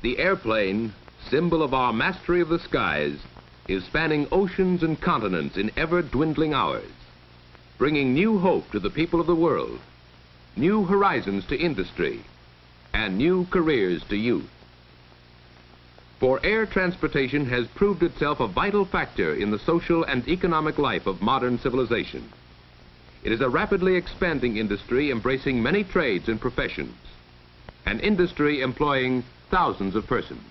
The airplane, symbol of our mastery of the skies, is spanning oceans and continents in ever-dwindling hours, bringing new hope to the people of the world, new horizons to industry, and new careers to youth. For air transportation has proved itself a vital factor in the social and economic life of modern civilization. It is a rapidly expanding industry embracing many trades and professions, an industry employing thousands of persons.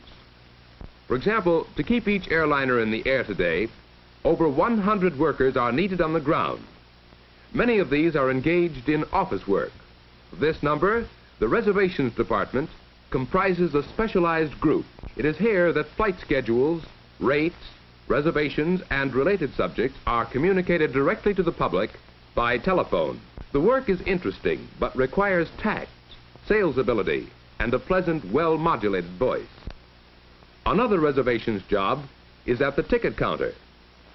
For example, to keep each airliner in the air today, over 100 workers are needed on the ground. Many of these are engaged in office work. Of this number, the reservations department comprises a specialized group. It is here that flight schedules, rates, reservations, and related subjects are communicated directly to the public by telephone. The work is interesting, but requires tact, sales ability, and a pleasant, well-modulated voice. Another reservations job is at the ticket counter.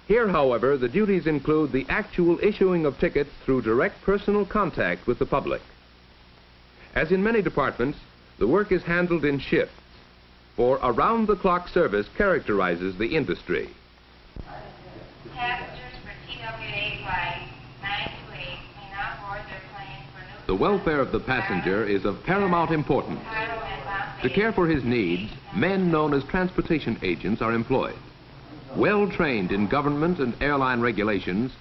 Here, however, the duties include the actual issuing of tickets through direct personal contact with the public. As in many departments, the work is handled in shifts, for around-the-clock service characterizes the industry. Passengers for TWA flight 928 may not board their plane for new... The welfare of the passenger is of paramount importance. To care for his needs, men known as transportation agents are employed. Well trained in government and airline regulations,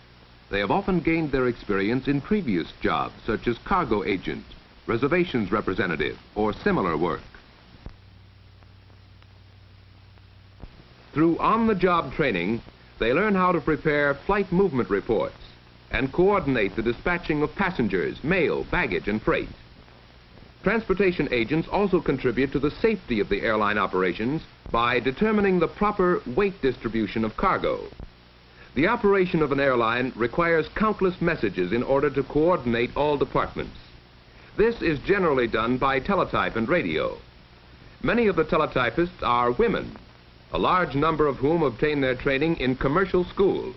they have often gained their experience in previous jobs such as cargo agent, reservations representative, or similar work. Through on-the-job training, they learn how to prepare flight movement reports and coordinate the dispatching of passengers, mail, baggage, and freight. Transportation agents also contribute to the safety of the airline operations by determining the proper weight distribution of cargo. The operation of an airline requires countless messages in order to coordinate all departments. This is generally done by teletype and radio. Many of the teletypists are women, a large number of whom obtain their training in commercial schools.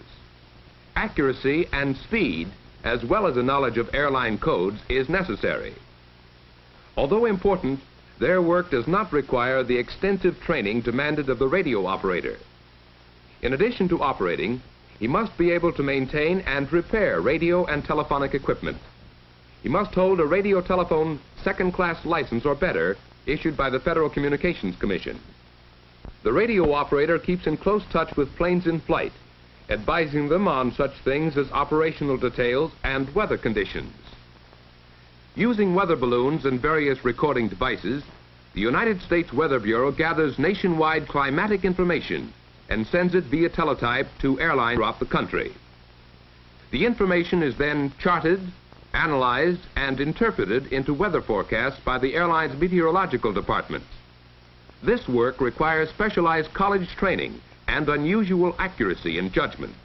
Accuracy and speed, as well as a knowledge of airline codes, is necessary. Although important, their work does not require the extensive training demanded of the radio operator. In addition to operating, he must be able to maintain and repair radio and telephonic equipment. He must hold a radio telephone second-class license or better issued by the Federal Communications Commission. The radio operator keeps in close touch with planes in flight, advising them on such things as operational details and weather conditions. Using weather balloons and various recording devices, the United States Weather Bureau gathers nationwide climatic information and sends it via teletype to airlines throughout the country. The information is then charted, analyzed, and interpreted into weather forecasts by the airline's meteorological department. This work requires specialized college training and unusual accuracy in judgment.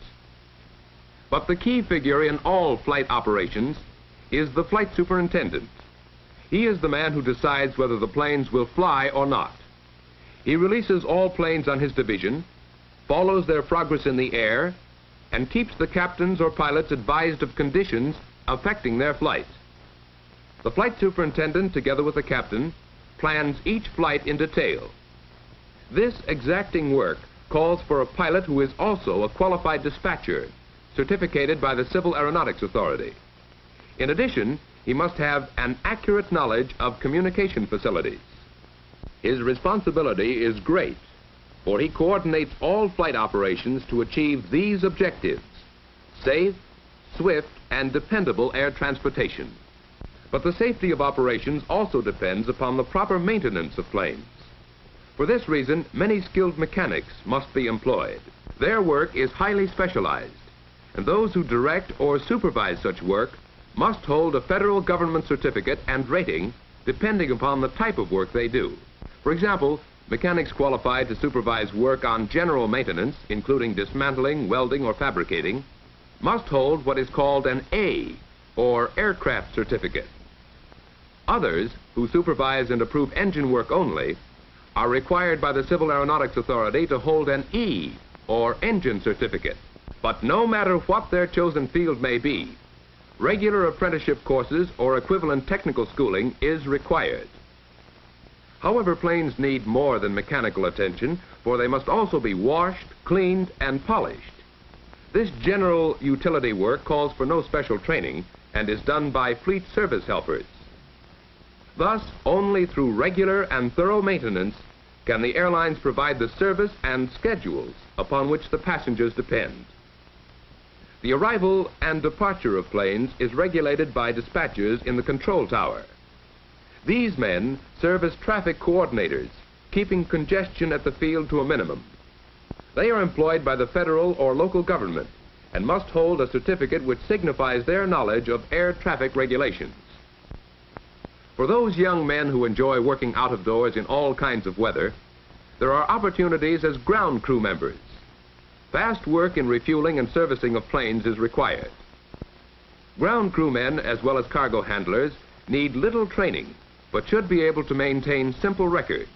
But the key figure in all flight operations is the flight superintendent. He is the man who decides whether the planes will fly or not. He releases all planes on his division, follows their progress in the air, and keeps the captains or pilots advised of conditions affecting their flight. The flight superintendent, together with the captain, plans each flight in detail. This exacting work calls for a pilot who is also a qualified dispatcher, certificated by the Civil Aeronautics Authority. In addition, he must have an accurate knowledge of communication facilities. His responsibility is great, for he coordinates all flight operations to achieve these objectives: safe, swift, and dependable air transportation. But the safety of operations also depends upon the proper maintenance of planes. For this reason, many skilled mechanics must be employed. Their work is highly specialized, and those who direct or supervise such work must hold a federal government certificate and rating depending upon the type of work they do. For example, mechanics qualified to supervise work on general maintenance, including dismantling, welding, or fabricating, must hold what is called an A, or aircraft certificate. Others, who supervise and approve engine work only, are required by the Civil Aeronautics Authority to hold an E, or engine certificate. But no matter what their chosen field may be, regular apprenticeship courses or equivalent technical schooling is required. However, planes need more than mechanical attention, for they must also be washed, cleaned, and polished. This general utility work calls for no special training and is done by fleet service helpers. Thus, only through regular and thorough maintenance can the airlines provide the service and schedules upon which the passengers depend. The arrival and departure of planes is regulated by dispatchers in the control tower. These men serve as traffic coordinators, keeping congestion at the field to a minimum. They are employed by the federal or local government and must hold a certificate which signifies their knowledge of air traffic regulations. For those young men who enjoy working out of doors in all kinds of weather, there are opportunities as ground crew members. Fast work in refueling and servicing of planes is required. Ground crewmen, as well as cargo handlers, need little training, but should be able to maintain simple records.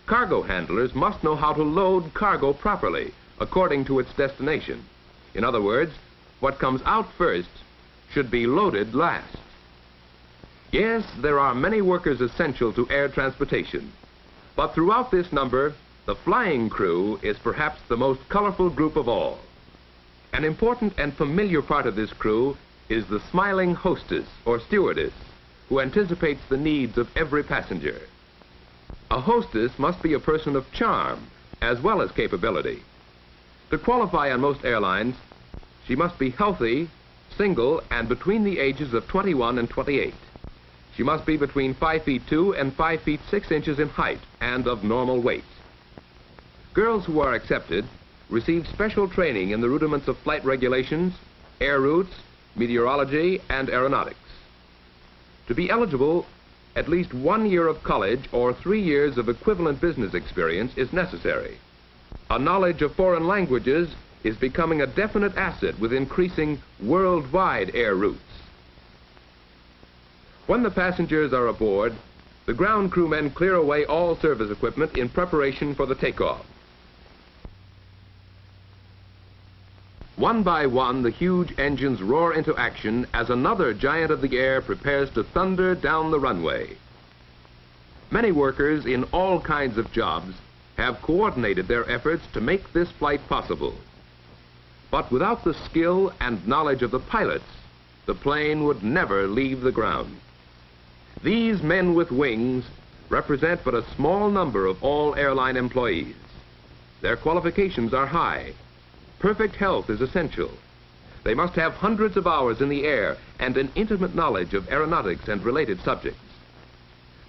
Cargo handlers must know how to load cargo properly, according to its destination. In other words, what comes out first should be loaded last. Yes, there are many workers essential to air transportation, but throughout this number, the flying crew is perhaps the most colorful group of all. An important and familiar part of this crew is the smiling hostess or stewardess, who anticipates the needs of every passenger. A hostess must be a person of charm as well as capability. To qualify on most airlines, she must be healthy, single, and between the ages of 21 and 28. She must be between 5 feet 2 and 5 feet 6 inches in height and of normal weight. Girls who are accepted receive special training in the rudiments of flight regulations, air routes, meteorology, and aeronautics. To be eligible, at least 1 year of college or 3 years of equivalent business experience is necessary. A knowledge of foreign languages is becoming a definite asset with increasing worldwide air routes. When the passengers are aboard, the ground crewmen clear away all service equipment in preparation for the takeoff. One by one, the huge engines roar into action as another giant of the air prepares to thunder down the runway. Many workers in all kinds of jobs have coordinated their efforts to make this flight possible. But without the skill and knowledge of the pilots, the plane would never leave the ground. These men with wings represent but a small number of all airline employees. Their qualifications are high. Perfect health is essential. They must have hundreds of hours in the air and an intimate knowledge of aeronautics and related subjects.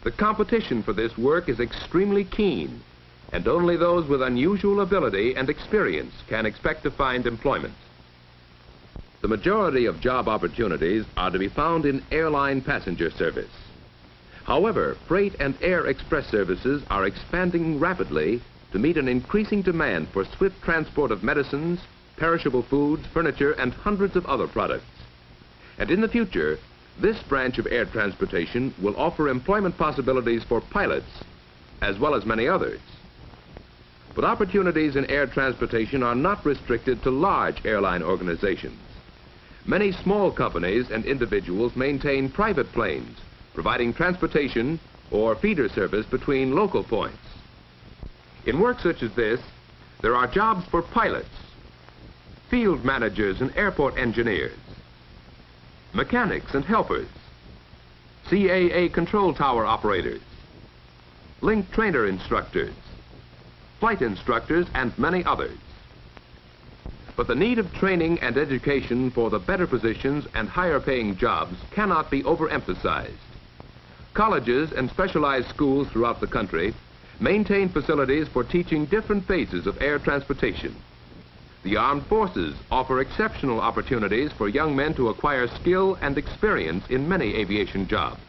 The competition for this work is extremely keen, and only those with unusual ability and experience can expect to find employment. The majority of job opportunities are to be found in airline passenger service. However, freight and air express services are expanding rapidly to meet an increasing demand for swift transport of medicines, perishable foods, furniture, and hundreds of other products. And in the future, this branch of air transportation will offer employment possibilities for pilots, as well as many others. But opportunities in air transportation are not restricted to large airline organizations. Many small companies and individuals maintain private planes, providing transportation or feeder service between local points. In work such as this, there are jobs for pilots, field managers and airport engineers, mechanics and helpers, CAA control tower operators, link trainer instructors, flight instructors, and many others. But the need of training and education for the better positions and higher paying jobs cannot be overemphasized. Colleges and specialized schools throughout the country maintain facilities for teaching different phases of air transportation. The armed forces offer exceptional opportunities for young men to acquire skill and experience in many aviation jobs.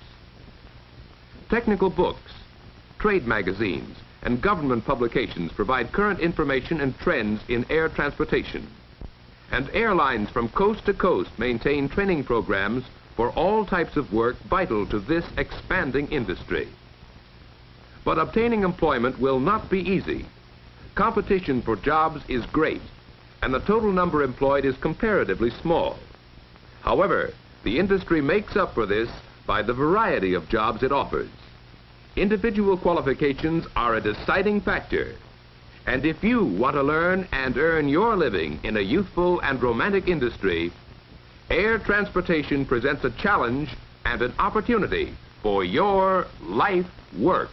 Technical books, trade magazines, and government publications provide current information and trends in air transportation. And airlines from coast to coast maintain training programs for all types of work vital to this expanding industry. But obtaining employment will not be easy. Competition for jobs is great, and the total number employed is comparatively small. However, the industry makes up for this by the variety of jobs it offers. Individual qualifications are a deciding factor. And if you want to learn and earn your living in a youthful and romantic industry, air transportation presents a challenge and an opportunity for your life work.